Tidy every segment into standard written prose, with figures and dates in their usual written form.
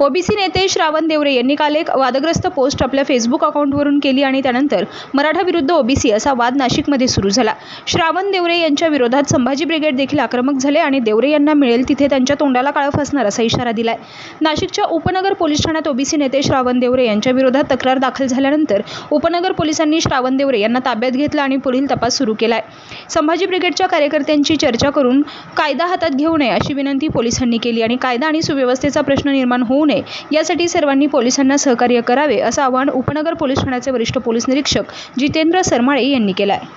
OBC नेते श्रावण देवरे यांनी काल एक वादग्रस्त पोस्ट आपल्या फेसबुक अकाउंटवरून केली आणि त्यानंतर मराठा विरुद्ध ओबीसी असा वाद नाशिकमध्ये सुरू झाला। श्रावण देवरे यांच्या विरोधात संभाजी ब्रिगेड देखील आक्रमक झाले आणि देवरे यांना मिळेल तिथे त्यांच्या तोंडाला काळं फासणार असा इशारा दिलाय। नाशिकच्या उपनगर पोलीस ठाण्यात ओबीसी नेते श्रावण देवरे यांच्या विरोधात तक्रार दाखल झाल्यानंतर उपनगर पोलिसांनी श्रावण देवरे यांना ताब्यात घेतलं आणि पुढील तपास सुरू केलाय। संभाजी ब्रिगेडच्या कार्यकर्त्यांची चर्चा करून कायदा हातात घेऊ नये अशी विनंती पोलिसांनी केली आणि कायदा आणि सुव्यवस्थेचा प्रश्न निर्माण होऊ नये यासाठी सर्वांनी पोलिसांना सहकार्य करावे असं आवाहन उपनगर पोलीस ठाण्याचे वरिष्ठ पोलीस निरीक्षक जितेंद्र सरमाळे यांनी केलं आहे।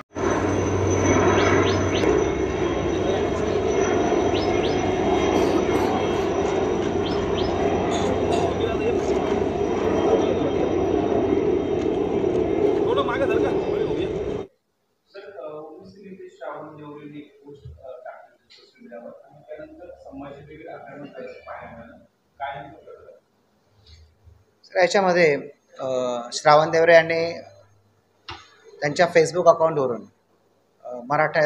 याच्यामध्ये श्रावण देवरे यांनी त्यांच्या फेसबुक अकाउंटवरून मराठा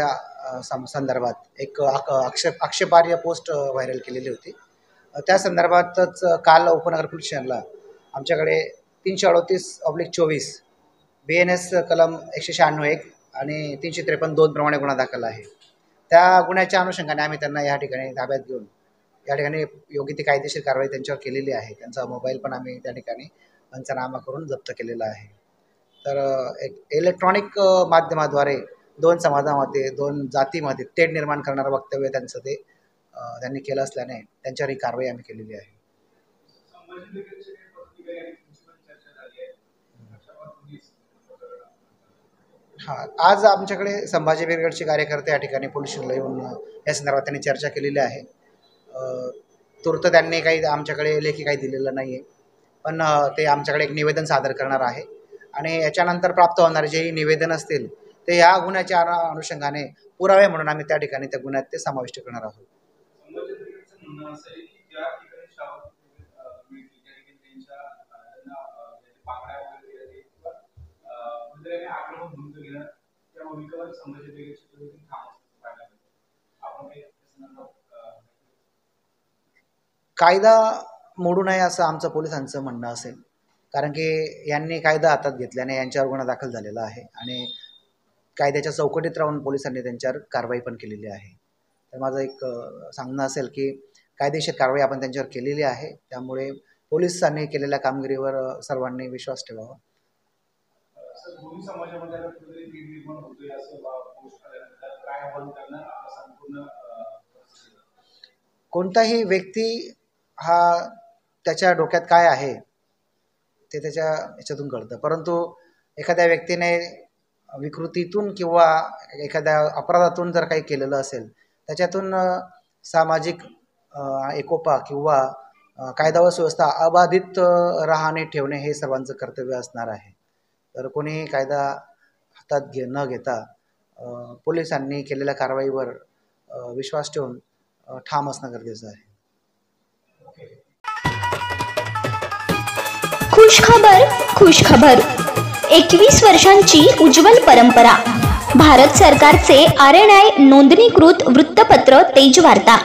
संदर्भात एक आक्षेपार्ह पोस्ट व्हायरल केलेली होती। त्या संदर्भातच काल उपनगर पोलीस स्टेशनला आमच्याकडे 338/24 BNS कलम 196(1) आणि 353(2) प्रमाणे गुन्हा दाखल आहे। त्या गुन्ह्याच्या अनुषंगाने आम्ही त्यांना या ठिकाणी ताब्यात घेऊन या ठिकाणी योग्य ती कायदेशीर कारवाई त्यांच्यावर केलेली आहे। त्यांचा मोबाईल पण आम्ही त्या ठिकाणी पंचनामा करून जप्त केलेला आहे। तर एक इलेक्ट्रॉनिक माध्यमाद्वारे दोन समाजामध्ये दोन जातीमध्ये तेढ निर्माण करणारं वक्तव्य त्यांचं ते त्यांनी केलं असल्याने त्यांच्यावर ही कारवाई आम्ही केलेली आहे। हां, आज आमच्याकडे संभाजी ब्रिगेडचे कार्यकर्ते या ठिकाणी पोलीस स्टेशनला येऊन या संदर्भात त्यांनी चर्चा केलेली आहे। तूर्त त्यांनी काही आमच्याकडे लेखी काही दिलेलं नाही आहे, पण ते आमच्याकडे एक निवेदन सादर करणार आहे आणि याच्यानंतर प्राप्त होणारे जे निवेदन असतील ते या गुन्ह्याच्या अनुषंगाने पुरावे म्हणून आम्ही त्या ठिकाणी त्या गुन्ह्यात ते समाविष्ट करणार आहोत। कायदा मोडू नये असं आमचं पोलिसांचं म्हणणं असेल, कारण की यांनी कायदा हातात घेतल्याने यांच्यावर गुन्हा दाखल झालेला आहे आणि कायद्याच्या चौकटीत राहून पोलिसांनी त्यांच्यावर कारवाई पण केलेली आहे। तर माझं एक सांगणं असेल की कायदेशीर कारवाई आपण त्यांच्यावर केलेली आहे, त्यामुळे पोलिसांनी केलेल्या कामगिरीवर सर्वांनी विश्वास ठेवावा। कोणताही व्यक्ती हा त्याच्या डोक्यात काय आहे ते त्याच्या याच्यातून कळतं, परंतु एखाद्या व्यक्तीने विकृतीतून किंवा एखाद्या अपराधातून जर काही केलेलं असेल त्याच्यातून सामाजिक एकोपा किंवा कायदा व सुव्यवस्था अबाधित राहणे ठेवणे हे सर्वांचं कर्तव्य असणार आहे। तर कोणी कायदा हातात न घेता पोलिसांनी केलेल्या कारवाईवर विश्वास ठेवून ठाम असणं गरजेचं आहे। खुश खबर 21 वर्षांची उज्ज्वल परंपरा। भारत सरकारचे RNI नोंदणीकृत वृत्तपत्र तेज वार्ता।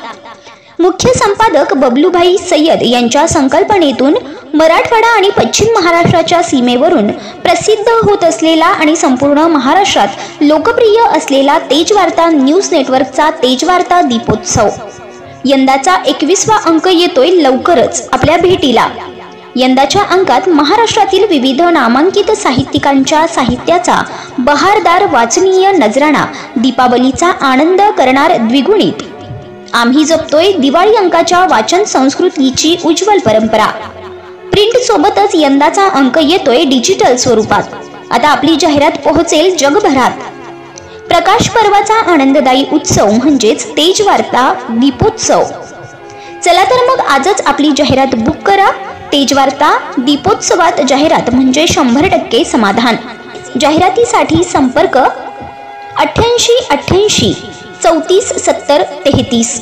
मुख्य संपादक बबलूभाई सय्यद यांच्या संकल्पनेतून मराठवाडा आणि पश्चिम महाराष्ट्राच्या सीमेवरून प्रसिद्ध होत असलेला आणि संपूर्ण महाराष्ट्रात लोकप्रिय असलेला तेज वार्ता न्यूज नेटवर्कचा तेज वार्ता दीपोत्सव यंदाचा 21वा अंक येतोय लवकरच आपल्या भेटीला। यंदाच्या अंकात महाराष्ट्रातील विविध नामांकित साहित्यिकांच्या साहित्याचा बहारदार वाचनीय नजराणा, दीपावलीचा आनंद करणार द्विगुणित। आम्ही जपतोय दिवाळी अंकाच्या वाचन संस्कृतीची उज्ज्वल परंपरा। प्रिंट सोबतच यंदाचा अंक येतोय डिजिटल स्वरूपात। आता आपली जाहिरात पोहोचेल जगभरात। प्रकाश पर्वाचा आनंददायी उत्सव म्हणजेच तेज वार्ता दीपोत्सव। चला तर मग आजच आपली जाहिरात बुक करा। तेज वार्ता दीपोत्सवात जाहिरात म्हणजे 100% समाधान। जाहिरातीसाठी संपर्क 88 88 34 70 33।